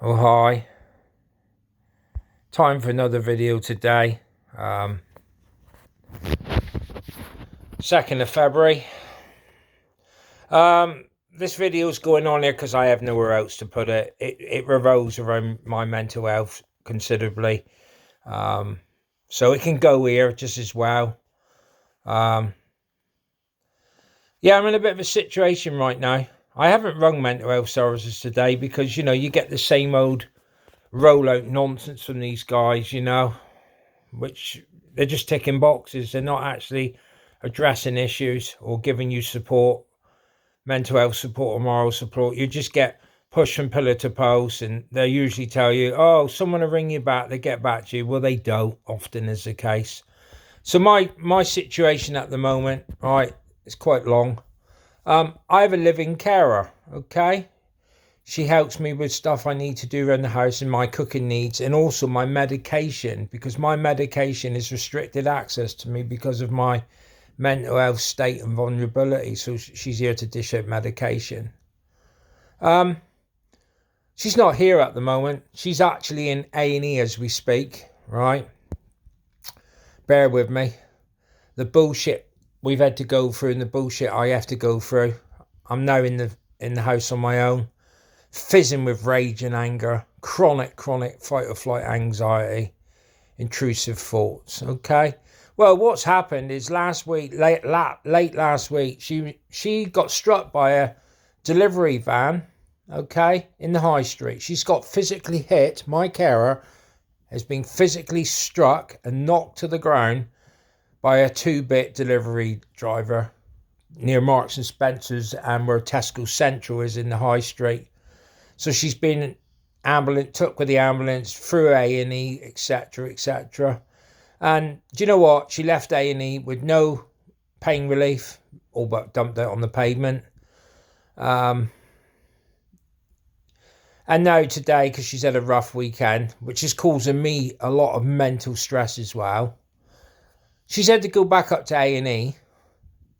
Oh hi, time for another video today. 2nd of February. This video is going on here because I have nowhere else to put it. It revolves around my mental health considerably. So it can go here just as well. Yeah, I'm in a bit of a situation right now. I haven't rung mental health services today because, you get the same old rollout nonsense from these guys, which they're just ticking boxes. They're not actually addressing issues or giving you support, mental health support or moral support. You just get pushed from pillar to post, and they usually tell you, oh, someone will ring you back, they get back to you. Well, they don't, often is the case. So my situation at the moment, right, it's quite long. I have a living carer, okay? She helps me with stuff I need to do around the house and my cooking needs, and also my medication, because my medication is restricted access to me because of my mental health state and vulnerability. So she's here to dish out medication. She's not here at the moment. She's actually in A&E as we speak, right? Bear with me. The bullshit we've had to go through and the bullshit I have to go through. I'm now in the house on my own, fizzing with rage and anger, chronic fight or flight anxiety, intrusive thoughts. Okay. Well, what's happened is last week, late last week, she got struck by a delivery van, okay, in the high street. She's got physically hit. My carer has been physically struck and knocked to the ground by a 2-bit delivery driver near Marks and Spencer's and where Tesco Central is in the high street. So she's been took with the ambulance through A&E, etc., etc. And do you know what? She left A&E with no pain relief, all but dumped out on the pavement. And now today, because she's had a rough weekend, which is causing me a lot of mental stress as well, she's had to go back up to A&E.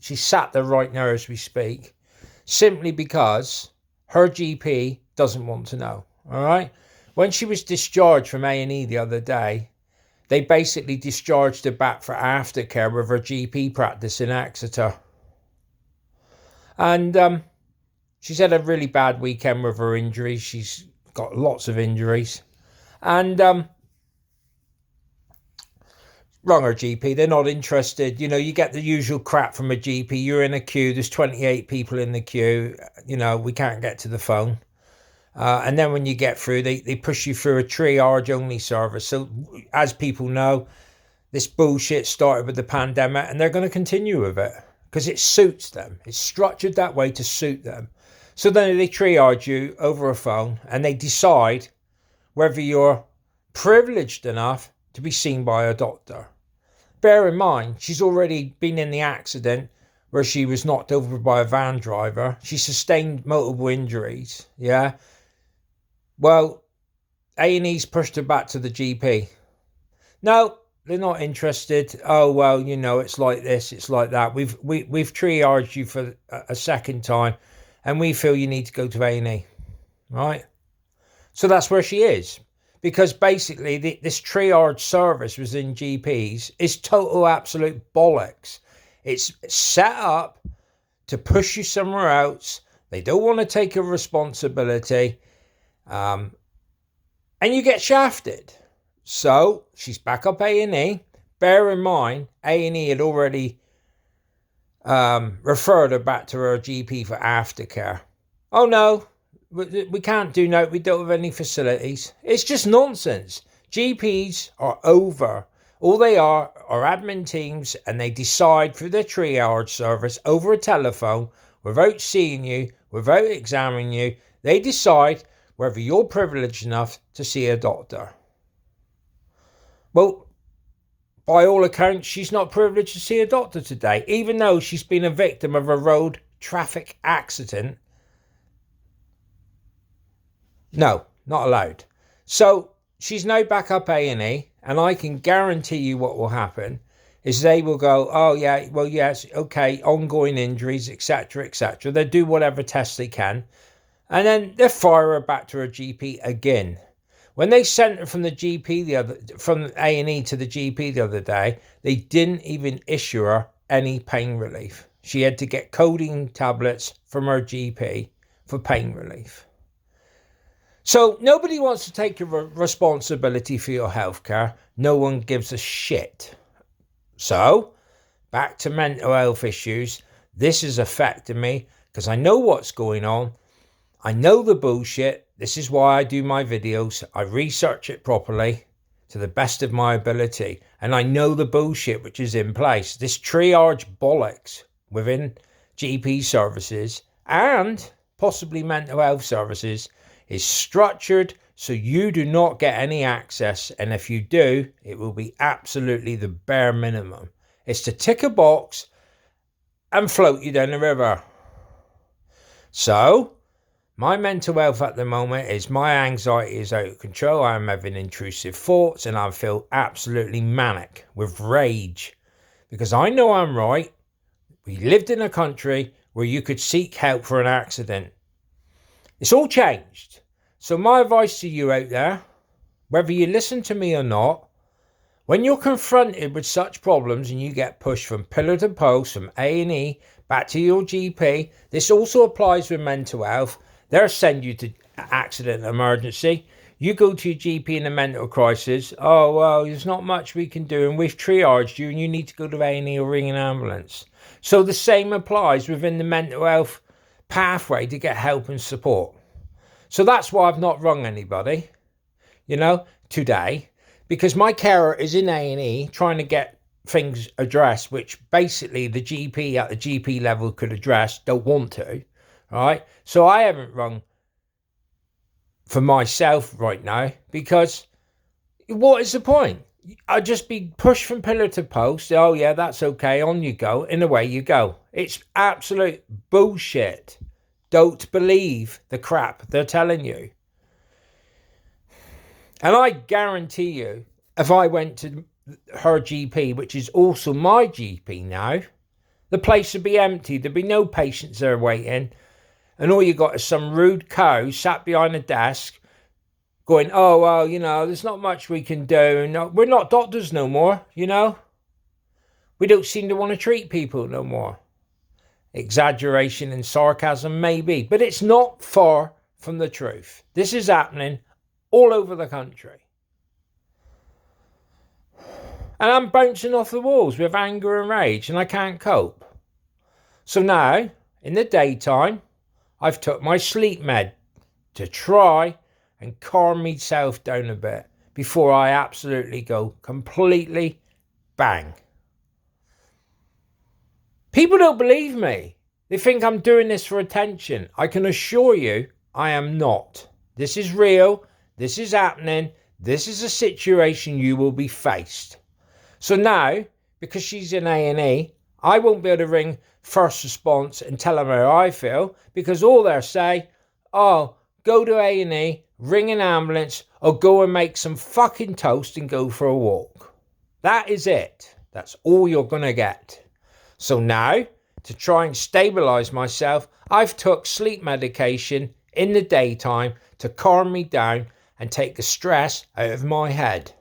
She's sat there right now as we speak, simply because her GP doesn't want to know. All right. When she was discharged from A&E the other day, they basically discharged her back for aftercare with her GP practice in Exeter. And she's had a really bad weekend with her injuries. She's got lots of injuries. And wrong her GP. They're not interested. You get the usual crap from a GP. You're in a queue. There's 28 people in the queue. We can't get to the phone. And then when you get through, they push you through a triage only service. So as people know, this bullshit started with the pandemic and they're going to continue with it because it suits them. It's structured that way to suit them. So then they triage you over a phone and they decide whether you're privileged enough to be seen by a doctor. Bear in mind, she's already been in the accident where she was knocked over by a van driver. She sustained multiple injuries. Yeah. Well, A&E's pushed her back to the GP. No, they're not interested. Oh, well, it's like this, it's like that. We've triaged you for a second time and we feel you need to go to A&E. Right? So that's where she is. Because basically this triage service within GPs is total absolute bollocks. It's set up to push you somewhere else. They don't want to take a responsibility. And you get shafted. So she's back up A&E. Bear in mind, A&E had already referred her back to her GP for aftercare. Oh no, we can't do no. We don't have any facilities. It's just nonsense. GPs are over. All they are admin teams, and they decide through their triage service over a telephone, without seeing you, without examining you. They decide whether you're privileged enough to see a doctor. Well, by all accounts, she's not privileged to see a doctor today, even though she's been a victim of a road traffic accident. No, not allowed. So she's now back up A&E, and I can guarantee you what will happen is they will go, oh yeah, well yes, okay, ongoing injuries, etc., etc. They'll do whatever tests they can. And then they fire her back to her GP again. When they sent her from the GP from A&E to the GP the other day, they didn't even issue her any pain relief. She had to get codeine tablets from her GP for pain relief. So nobody wants to take responsibility for your healthcare. No one gives a shit. So back to mental health issues. This is affecting me because I know what's going on. I know the bullshit. This is why I do my videos. I research it properly to the best of my ability. And I know the bullshit which is in place. This triage bollocks within GP services and possibly mental health services is structured so you do not get any access. And if you do, it will be absolutely the bare minimum. It's to tick a box and float you down the river. So my mental health at the moment is my anxiety is out of control. I'm having intrusive thoughts and I feel absolutely manic with rage because I know I'm right. We lived in a country where you could seek help for an accident. It's all changed. So my advice to you out there, whether you listen to me or not, when you're confronted with such problems and you get pushed from pillar to post, from A&E back to your GP, this also applies with mental health. They'll send you to accident emergency. You go to your GP in a mental crisis. Oh, well, there's not much we can do and we've triaged you and you need to go to A&E or ring an ambulance. So the same applies within the mental health pathway to get help and support. So that's why I've not rung anybody, today, because my carer is in A&E trying to get things addressed, which basically the GP at the GP level could address, don't want to, right? So I haven't rung for myself right now because what is the point? I'd just be pushed from pillar to post. Oh yeah, that's okay. On you go. And away you go. It's absolute bullshit. Don't believe the crap they're telling you. And I guarantee you, if I went to her GP, which is also my GP now, the place would be empty. There'd be no patients there waiting. And all you got is some rude cow sat behind a desk going, oh, well, there's not much we can do. No, we're not doctors no more, We don't seem to want to treat people no more. Exaggeration and sarcasm maybe, but it's not far from the truth. This is happening all over the country. And I'm bouncing off the walls with anger and rage and I can't cope. So now, in the daytime, I've took my sleep med to try and calm myself down a bit before I absolutely go completely bang. People don't believe me. They think I'm doing this for attention. I can assure you I am not. This is real. This is happening. This is a situation you will be faced. So now, because she's in A&E, I won't be able to ring first response and tell them how I feel because all they'll say, oh, go to A&E, ring an ambulance or go and make some fucking toast and go for a walk. That is it. That's all you're going to get. So now, to try and stabilise myself, I've took sleep medication in the daytime to calm me down and take the stress out of my head.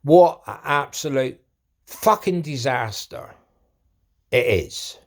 What an absolute fucking disaster it is.